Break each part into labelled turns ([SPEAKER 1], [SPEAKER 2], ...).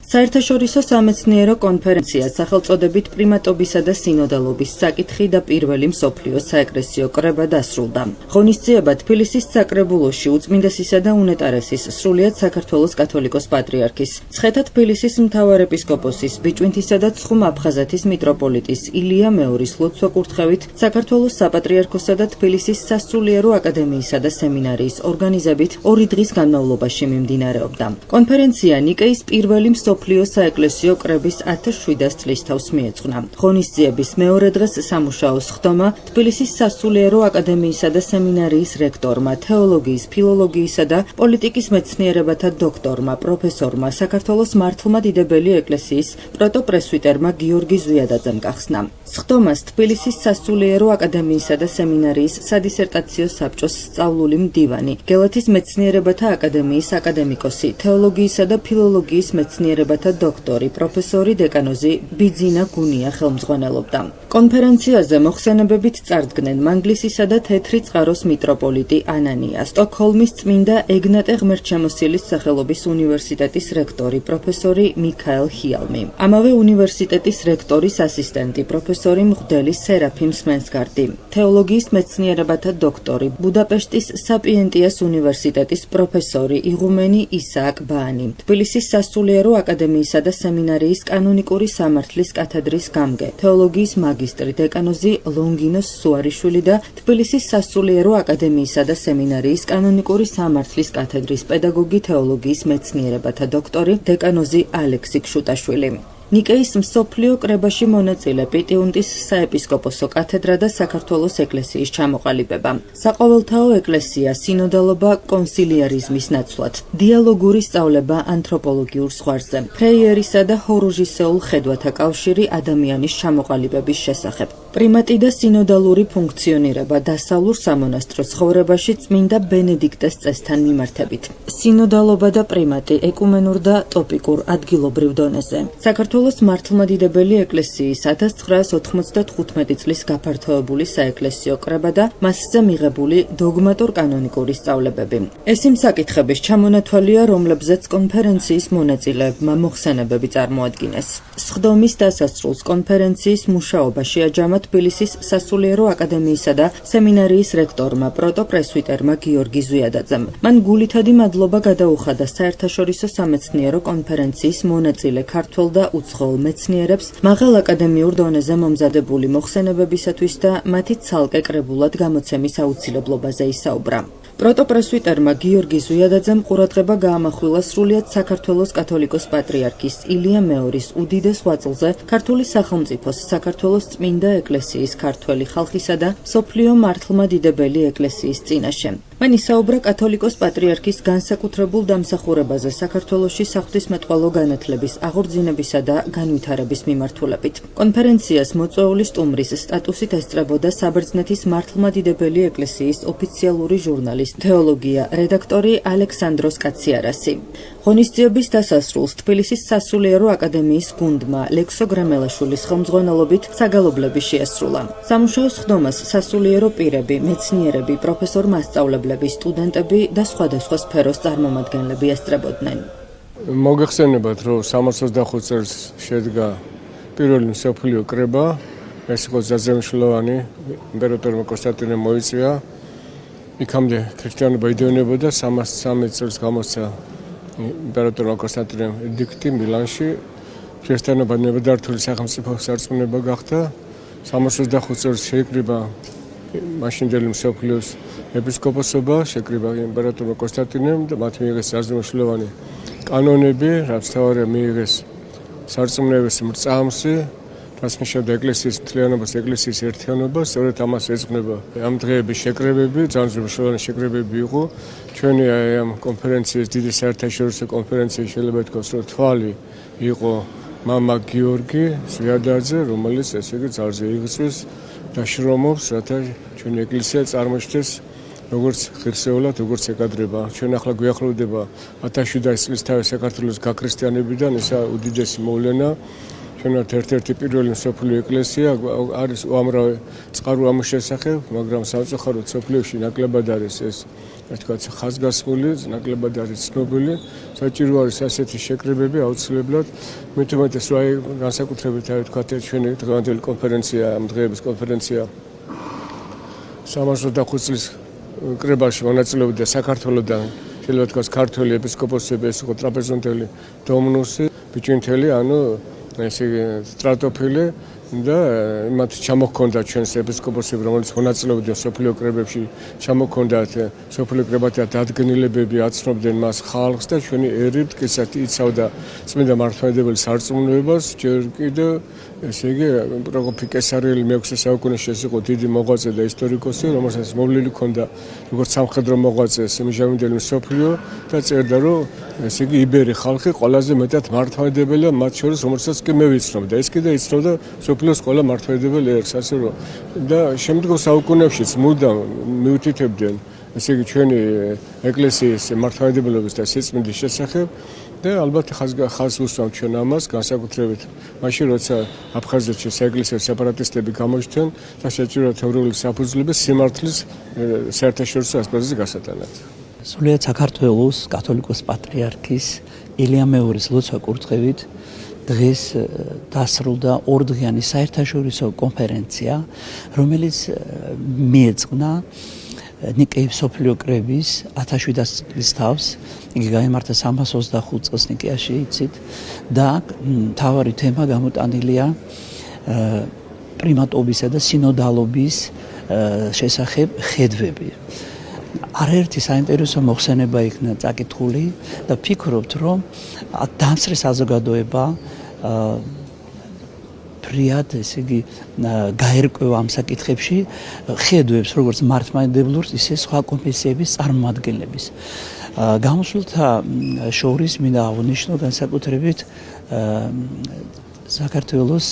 [SPEAKER 1] საერთაშორისო სამეცნიერო კონფერენცია სახელწოდებით პრიმატობისა და სინოდალობის საკითხი და პირველი მსოფლიო საეკლესიო კრება დასრულდა. ღონისძიება თბილისის საკრებულოში უწმინდესისა და უნეტარესის სრულიად საქართველოს კათოლიკოს პატრიარქის, ცხეთა თბილისის მთავარეპისკოპოსის, ბიჭვინთისა და ცხუმ-აფხაზეთის მიტროპოლიტის ილია მეორის ლოცვა-კურთხევით საქართველოს საპატრიარქოსა და თბილისის სასულიერო აკადემიისა და სემინარიის ორგანიზებით 2 დღის განმავლობაში მიმდინარეობდა. კონფერენცია ნიკეის პირველი მსოფლიო საეკლესიო კრების 1700 წლის თავს მიეძღვნა. ღონისძიების მეორე დღეს სამუშაო სხდომა თბილისის სასულიერო აკადემიისა და სემინარიის რექტორმა, თეოლოგიის, ფილოლოგიისა და პოლიტიკის მეცნიერებათა დოქტორმა, პროფესორმა, საქართველოს მართლმადიდებელი ეკლესიის პროტოპრესვიტერმა გიორგი ზვიადაძემ გახსნა. სხდომას თბილისის სასულიერო აკადემიისა და სემინარიის სადისერტაციო საბჭოს სწავლული მდივანი, გელათის მეცნიერებათა აკადემიის აკადემიკოსი, თეოლოგიისა და ფილოლოგიის მეცნიერებათა დოქტორი, პროფესორი დეკანოზი ბიძინა გუნია ხელმძღვანელობდა. კონფერენციაზე მოხსენებებით წარდგნენ მანგლისისა და თეთრი წყაროს მიტროპოლიტი ანანია, სტოკჰოლმის წმინდა ეგნატე ღმერთშემოსილის სახელობის უნივერსიტეტის რექტორი, პროფესორი მიქაელ ჰიალმი, ამავე უნივერსიტეტის რექტორის ასისტენტი, პროფესორი მღვდელი სერაფიმ სმენსგარდი, თეოლოგიის მეცნიერებათა დოქტორი, ბუდაპეშტის საპიენტიას უნივერსიტეტის პროფესორი, იღუმენი ისააკ ბაანი, თბილისის სასულიერო აკადემიისა და სემინარიის კანონიკური სამართლის კათედრის გამგე, თეოლოგიის მაგისტრი, დეკანოზი ლონგინოს სუარიშვილი და თბილისის სასულიერო აკადემიისა და სემინარიის კანონიკური სამართლის კათედრის პედაგოგი, თეოლოგიის მეცნიერებათა დოქტორი, დეკანოზი ალექსი ქშუტაშვილი. ნიკეის მსოფლიო კრებაში მონაწილე პიტიუნტის საეპისკოპოსო კათედრა და საქართველოს ეკლესიის ჩამოყალიბება. საყოველთაო ეკლესია, სინოდალობა კონსილიარიზმის ნაცვლად, დიალოგური სწავლება ანთროპოლოგიურ ზღვარზე, ფრეიერისა და ჰორუჟისეულ ხედვათა კავშირი ადამიანის ჩამოყალიბების შესახებ. პრიმატი და სინოდალური ფუნქციონირება დასავლურ სამონასტრო ცხოვრებაში წმინდა ბენედიქტეს წესთან მიმართებით. სინოდალობა და პრიმატი ეკუმენურ და ტოპიკურ ადგილობრივ დონეზე. საქართველოს მართლმადიდებელი ეკლესიის 1995 წლის გაფართოებული საეკლესიო კრება და მასზე მიღებული დოგმატურ-კანონიკური სწავლებები. ეს იმ საკითხების ჩამონათვალია, რომლებზეც კონფერენციის მონაწილეებმა მოხსენებები წარმოადგინეს. სხდომის დასასრულს კონფერენციის მუშაობა შეაჯამა თბილისის სასულიერო აკადემიისა და სემინარიის რექტორმა, პროტოპრესვიტერმა გიორგი ზვიადაძემ. მან გულითადი მადლობა გადაუხადა საერთაშორისო სამეცნიერო კონფერენციის მონაწილე ქართველ და უცხოელ მეცნიერებს მაღალ აკადემიურ დონეზე მომზადებული მოხსენებებისათვის და მათი ცალკე კრებულად გამოცემის აუცილებლობაზე ისაუბრა. პროტოპრესვიტერმა გიორგი ზვიადაძემ ყურადღება გაამახვილა სრულიად საქართველოს კათოლიკოს პატრიარქის ილია მეორის უდიდეს ღვაწლზე ქართული სახელმწიფოს, საქართველოს წმინდა ეკლესიის, ქართველი ხალხისა და მსოფლიო მართლმადიდებელი ეკლესიის წინაშე. მან ისაუბრა კათოლიკოს პატრიარქის განსაკუთრებულ დამსახურებაზე საქართველოში საღვთისმეტყველო განათლების აღორძინებისა და განვითარების მიმართულებით. კონფერენციას მოწვეული სტუმრის სტატუსით ესწრებოდა საბერძნეთის მართლმადიდებელი ეკლესიის ოფიციალური ჟურნალის თეოლოგია რედაქტორი ალექსანდროს კაციარასი. ღონისძიების დასასრულს თბილისის სასულიერო აკადემიის გუნდმა ლექსო გრამელაშვილის ხელმძღვანელობით საგალობლები შეასრულა. სამუშაო სხდომას სასულიერო პირები, მეცნიერები, პროფესორ-მასწავლებლები, სტუდენტები და სხვადასხვა სფეროს წარმომადგენლები ესწრებოდნენ.
[SPEAKER 2] მოგეხსენებათ, რომ 65 წელს შედგა პირველი მსოფლიო კრება, ეს იყო ძალზედ იმპერატორმა კონსტანტინემ მოიწვია. იქამდე ქრისტიანობა იდევნებოდა, 313 წელს გამოსცა იმპერატორმა კონსტანტინემ ედიქტი მილანში. ქრისტიანობა ნებადართული სახელმწიფო სარწმუნება გახდა. 65 წელს შეიკრიბა მაშინდელი მსოფლიოს ეპისკოპოსობა, შეიკრიბა იმპერატორმა კონსტანტინემ და მათ მიიღეს ძალზედ კანონები, რაც თავარია მიიღეს სარწმუნოების მრწამსი, რაც ნიშნავდა ეკლესიის მთლიანობას, ეკლესიის ერთიანობას, სწორედ ამას ეძღვნება ამ დღეების შეკრებები, ძალიან მნიშვნელოვანი შეკრებები იყო. ჩვენი ამ კონფერენციის, დიდი საერთაშორისო კონფერენციის შეიძლება ითქვას, რომ თვალი იყო მამა გიორგი ზვიადაძე, რომელიც ესე იგი ძალზე იღწვის და შრომობს, რათა ჩვენი ეკლესია წარმოჩნდეს როგორც ღირსეულად, როგორც ეკადრება. ჩვენ ახლა გვიახლოვდება 1700 წლის თავი საქართველოს გაქრისტიანებიდან, ესა უდიდესი მოვლენა. ჩვენად ერთ-ერთი პირველი მსოფლიო ეკლესია არის უამრავი წყარო ამის შესახებ, მაგრამ სამწუხაროდ მსოფლიოში ნაკლებად არის ეს თქვათ ხაზგასმული, ნაკლებად არის ცნობილი. საჭირო არის ასეთი შეკრებები აუცილებლად. მით უმეტეს რომ აი განსაკუთრებით აი თქვათ ჩვენი დღევანდელი კონფერენცია, ამ დღეების კონფერენცია 325 წლის კრებაში მონაწილეობდა საქართველოსთან, შეიძლება თქვას ქართველი ეპისკოპოსები, ეს იყო ტრაპეზუნტელი დომნუსი, ბიჭვინთელი, ანუ ესე სტრატოფილი და მათ ჩამოჰქონდათ ჩვენს ეპისკოპოსებს, რომელიც მონაწილეობდნენ სოფლიო კრებებში, ჩამოჰქონდათ სოფლიო კრებათა დადგენილებები, აცნობდნენ მას ხალხს და ჩვენი ერი მტკიცედ იცავდა წმინდა მართლმადიდებელი სარწმუნოებას, ჯერ კიდევ ესე იგი პროკოფი კესარიელი მე-6 საუკუნეში ეს იყო დიდი მოღვაწე და ისტორიკოსი, რომელსაც მოვლილი ჰქონდა როგორც სამხედრო მოღვაწეს იმჟამინდელი მსოფლიო და წერდა რომ ესე იგი იბერი ხალხი ყველაზე მეტად მართლმადიდებელია მათ შორის, რომელსაც კი მე ვიცნობ და ეს კიდე იცნობდა მსოფლიოს ყველა მართლმადიდებელი ერს, ასე რომ და შემდგომ საუკუნეებშიც მუდამ მიუთითებდნენ ესე იგი ჩვენი ეკლესიის მართლმადიდებლობის და სიწმინდის შესახებ და ალბათ ხაზს უსვამთ ჩვენ ამას, განსაკუთრებით მაშინ, როცა აფხაზეთში საეკლესიო სეპარატისტები გამოჩნდნენ და შეჭირა თეორიული საფუძვლების სიმართლის საერთაშორისო ასპარეზზე გასატანად.
[SPEAKER 3] სრულიად საქართველოს კათოლიკოს პატრიარქის ილია მეორის ლოცვა კურთხევით დღეს დასრულდა ორდღიანი საერთაშორისო კონფერენცია, რომელიც მიეძღვნა ნიკეის მსოფლიო კრების 1700 წლის თავს. იგი გაიმართა 325 წელს ნიკეაში, იცით, და მთავარი თემა გამოტანილია პრიმატობისა და სინოდალობის შესახებ ხედვები. არაერთი საინტერესო მოხსენება იქნა წაკითხული და ვფიქრობთ, რომ დამსწრე საზოგადოება ფრიად, ესე იგი, გაერკვევა ამ საკითხებში ხედვებს, როგორც მართლმადიდებლურს, ისე სხვა კონფესიების წარმომადგენლების. გამოსვლთა შორის მინდა აღვნიშნო განსაკუთრებით საქართველოს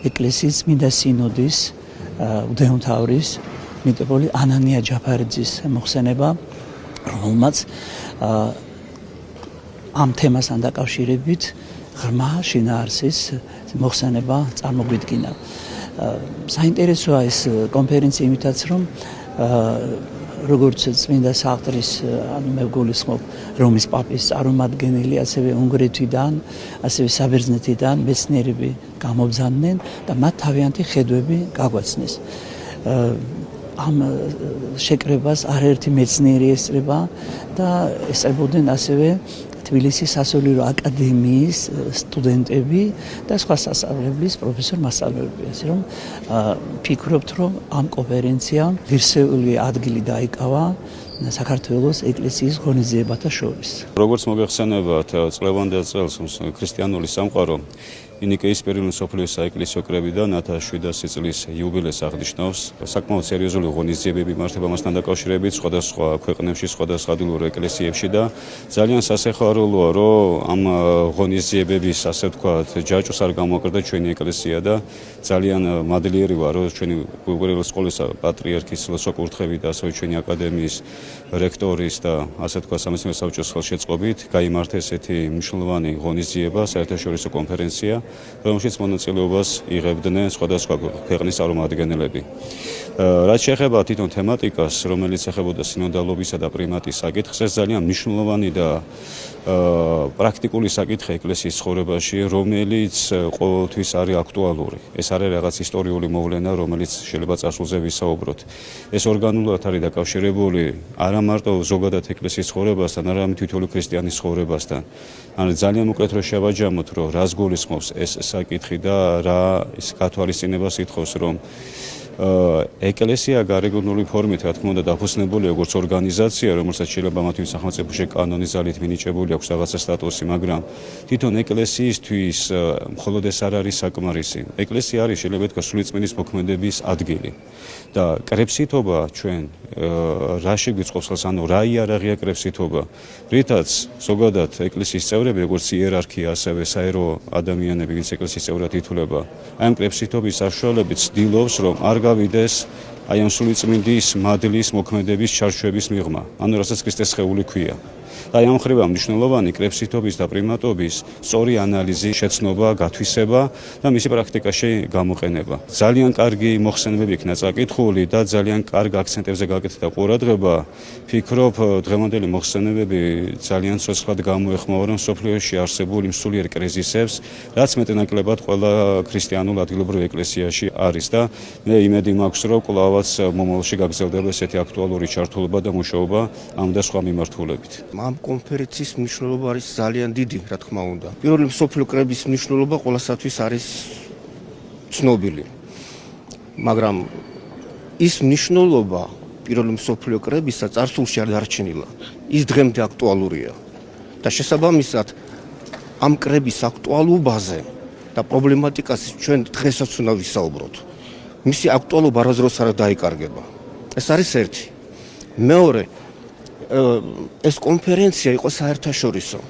[SPEAKER 3] ეკლესიის წმინდა სინოდის უდეომთავრის მიტროპოლიტ ანანია ჯაფარიძის მოხსენება, რომელმაც ამ თემასთან დაკავშირებით ღრმა შინაარსის მოხსენება წარმოგვიდგინა. საინტერესოა ეს კონფერენცია იმითაც, რომ როგორც წმინდა საყდრის, ანუ მე გულისხმობ რომის პაპის წარმომადგენელი, ასევე უნგრეთიდან, ასევე საბერძნეთიდან მეცნიერები გამობრძანდნენ და მათ თავიანთი ხედვები გაგვაცნეს. ამ შეკრებას არაერთი მეცნიერი ესწრება და ესწრებოდნენ ასევე თბილისის სასულიერო აკადემიის სტუდენტები და სხვა სასწავლებლის პროფესორ-მასწავლებლები. ასე რომ ვფიქრობთ, რომ ამ კონფერენციამ ღირსეული ადგილი დაიკავა საქართველოს ეკლესიის ღონისძიებათა შორის.
[SPEAKER 4] როგორც მოგეხსენებათ, წლევანდელ წელს ქრისტიანული სამყარო ნიკეის პირველი მსოფლიო საეკლესიო კრებიდან 1700 წლის იუბილეს აღნიშნავს. საკმაოდ სერიოზული ღონისძიებები იმართება მასთან დაკავშირებით სხვადასხვა ქვეყნებში, სხვადასხვა ადგილურ ეკლესიებში და ძალიან სასიხარულოა, რომ ამ ღონისძიებების, ასე ვთქვათ, ჯაჭვს არ გამოკრდა ჩვენი ეკლესია და ძალიან მადლიერი ვარ, რომ ჩვენი უგურელის სკოლის პატრიარქის ლოცვა კურთხევით და ასევე ჩვენი აკადემიის რექტორის და ასე ვთქვათ, სამეცნიერო საბჭოს ხელშეწყობით გაიმართა ესეთი მნიშვნელოვანი ღონისძიება, საერთაშორისო კონფერენცია, რომელშიც მონაწილეობას იღებდნენ სხვადასხვა ქვეყნის წარმომადგენლები. რაც შეეხება თვითონ თემატიკას, რომელიც ეხებოდა სინოდალობისა და პრიმატის საკითხს, ეს ძალიან მნიშვნელოვანი და პრაქტიკული საკითხი ეკლესიის ცხოვრებაში, რომელიც ყოველთვის არის აქტუალური. ეს არის რაღაც ისტორიული მოვლენა, რომელიც შეიძლება წარსულზე ვისაუბროთ. ეს ორგანულად არის დაკავშირებული არა მარტო ზოგადად ეკლესიის ცხოვრებასთან, არამედ თითოეული ქრისტიანის ცხოვრებასთან. ანუ ძალიან უკეთ რო შევაჯამოთ, რომ რას გულისხმობს ეს საკითხი და რა ის გათვალისწინებას ითხოვს, რომ ეკლესია გარეგნული ფორმით, რა თქმა უნდა, დაფუძნებული როგორც ორგანიზაცია, რომელსაც შეიძლება მათთვის სახელმწიფოში კანონის ძალით მინიჭებული აქვს რაღაცა სტატუსი, მაგრამ თვითონ ეკლესიისთვის მხოლოდ ეს არ არის საკმარისი. ეკლესია არის შეიძლება ითქვას სულიწმინდის მოქმედების ადგილი. და კრებსითობა ჩვენ რაში გვიწყობს ხელს, ანუ რა იარაღია კრებსითობა, რითაც ზოგადად ეკლესიის წევრები, როგორც იერარქია, ასევე საერო ადამიანები, ვინც ეკლესიის წევრად ითვლება, აი ამ კრებსითობის საშუალებით ცდილობს, რომ არ გავიდეს აი ამ სულიწმინდის მადლის მოქმედების ჩარჩოების მიღმა, ანუ რასაც ქრისტეს სხეული ქვია. და ამ ხრივა მნიშვნელოვანი კრებსითობის და პრიმატობის სწორი ანალიზი, შეცნობა, გათვისება და მისი პრაქტიკაში გამოყენება. ძალიან კარგი მოხსენებები იქნა წაკითხული და ძალიან კარგ აქცენტებზე გაკეთდა ყურადღება. ფიქრობ, დღევანდელი მოხსენებები ძალიან ცოცხლად გამოეხმაურა მსოფლიოში არსებულ იმ სულიერ კრიზისებს, რაც მეტნაკლებად ყველა ქრისტიანულ ადგილობრივ ეკლესიაში არის და მე იმედი მაქვს, რომ კვლავაც მომავალში გაგრძელდება ესეთი აქტუალური ჩართულობა და მუშაობა ამ და სხვა მიმართულებით.
[SPEAKER 5] ამ კონფერენციის მნიშვნელობა არის ძალიან დიდი, რა თქმა უნდა. პირველი მსოფლიო კრების მნიშვნელობა ყველასათვის არის ცნობილი. მაგრამ ის მნიშვნელობა პირველი მსოფლიო კრებისა წარსულში არ დარჩენილა. ის დღემდე აქტუალურია. და შესაბამისად ამ კრების აქტუალობაზე და პრობლემატიკაზე ჩვენ დღესაც უნდა ვისაუბროთ. მისი აქტუალობა არასდროს არ დაიკარგება. ეს არის ერთი. მეორე, ეს კონფერენცია იყო საერთაშორისო.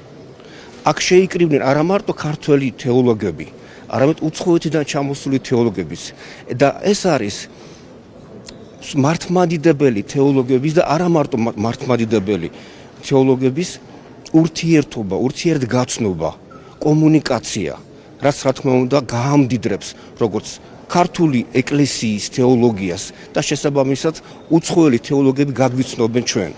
[SPEAKER 5] აქ შეიკრიბნენ არა მარტო ქართველი თეოლოგები, არამედ უცხოეთიდან ჩამოსული თეოლოგების და ეს არის მართლმადიდებელი თეოლოგების და არა მარტო მართლმადიდებელი თეოლოგების ურთიერთობა, ურთიერთგაცნობა, კომუნიკაცია, რაც რა თქმა უნდა გაამდიდრებს როგორც ქართული ეკლესიის თეოლოგიას და შესაბამისად უცხოელი თეოლოგები გაგვიცნობენ ჩვენ.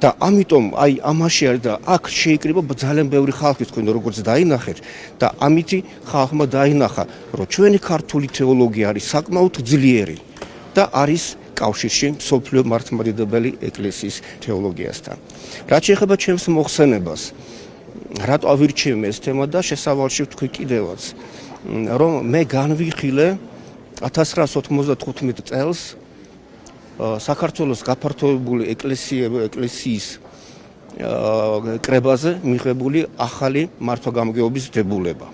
[SPEAKER 5] და ამიტომ აი ამაში არის და აქ შეიკრიბა ძალიან ბევრი ხალხი თქვენ როგორც დაინახეთ და ამითი ხალხმა დაინახა რომ ჩვენი ქართული თეოლოგია არის საკმაოდ ძლიერი და არის კავშირში მსოფლიო მართლმადიდებელი ეკლესიის თეოლოგიასთან. რაც შეეხება ჩემს მოხსენებას, რატო ავირჩიე ეს თემა და შესავალში ვთქვი კიდევაც, რომ მე განვიხილე 1995 წელს საქართველოს გაფართოებული ეკლესიის კრებაზე მიღებული ახალი მართვა-გამგეობის დებულება.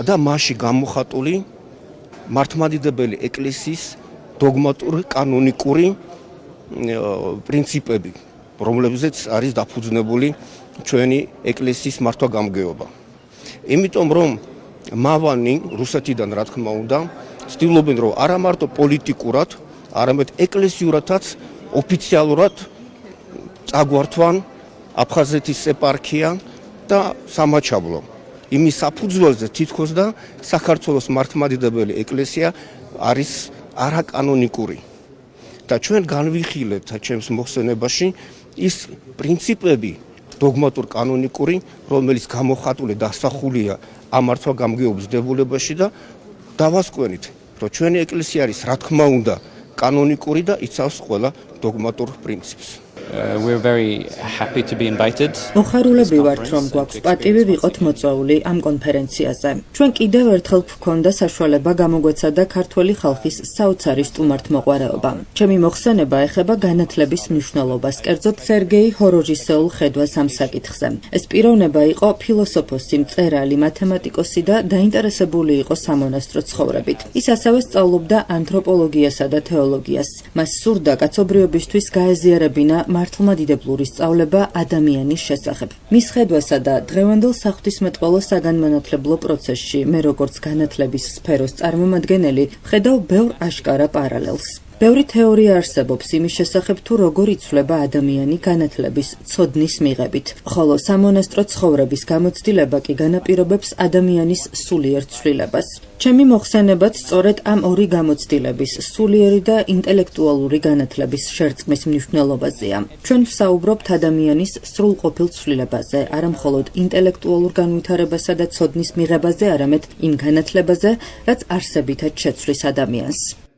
[SPEAKER 5] და მასში გამოხატული მართლმადიდებელი ეკლესიის დოგმატური კანონიკური პრინციპები, რომლებზეც არის დაფუძნებული ჩვენი ეკლესიის მართვა-გამგეობა. იმიტომ რომ მავანი რუსეთიდან რა თქმა უნდა ცდილობენ რომ არა მარტო პოლიტიკურად, არამედ ეკლესიურადაც ოფიციალურად წაგვართვან აფხაზეთის ეპარქია და სამაჩაბლო. იმის საფუძველზე თითქოს და საქართველოს მართლმადიდებელი ეკლესია არის არაკანონიკური. და ჩვენ განვიხილეთ ჩემს მოხსენებაში ის პრინციპები დოგმატურ კანონიკური, რომელიც გამოხატული დასახულია ამ მართვა-გამგეობის დებულებაში და დავასკვენით, რომ ჩვენი ეკლესია არის რა თქმა უნდა კანონიკური და იცავს ყველა დოგმატურ პრინციპს.
[SPEAKER 6] We're very happy to be invited.
[SPEAKER 1] მოხარულები ვართ, რომ გვაქვს პატივი ვიყოთ მოწვეული ამ კონფერენციაზე. ჩვენ კიდევ ერთხელ გვქონდა საშუალება გამოგვეცადა ქართველი ხალხის საოცარი სტუმართმოყვარეობა. ჩემი მოხსენება ეხება განათლების მნიშვნელობას, კერძოდ სერგეი ჰოროჟისეულ ხედვას ამ საკითხზე. ეს პიროვნება იყო ფილოსოფოსი, მწერალი, მათემატიკოსი და დაინტერესებული იყო სამონასტრო ცხოვრებით. ის ასევე სწავლობდა ანთროპოლოგიასა და თეოლოგიას. მას სურდა კაცობრიობისთვის გაეზიარებინა მართლმადიდებლური სწავლება ადამიანის შესახებ. მის ხედვასა და დღევანდელ საღვთისმეტყველო საგანმანათლებლო პროცესში მე როგორც განათლების სფეროს წარმომადგენელი ვხედავ ბევრ აშკარა პარალელს. ბევრი თეორია არსებობს იმის შესახებ თუ როგორ იცვლება ადამიანი განათლების ცოდნის მიღებით, ხოლო სამონასტრო ცხოვრების გამოცდილება კი განაპირობებს ადამიანის სულიერ ცვლილებას. ჩემი მოხსენებაც სწორედ ამ ორი გამოცდილების, სულიერი და ინტელექტუალური განათლების შერწყმის მნიშვნელობაზეა. ჩვენ ვსაუბრობთ ადამიანის სრულყოფილ ცვლილებაზე, არა მხოლოდ ინტელექტუალურ განვითარებასა და ცოდნის მიღებაზე, არამედ იმ განათლებაზე, რაც არსებითად შეცვლის ადამიანს.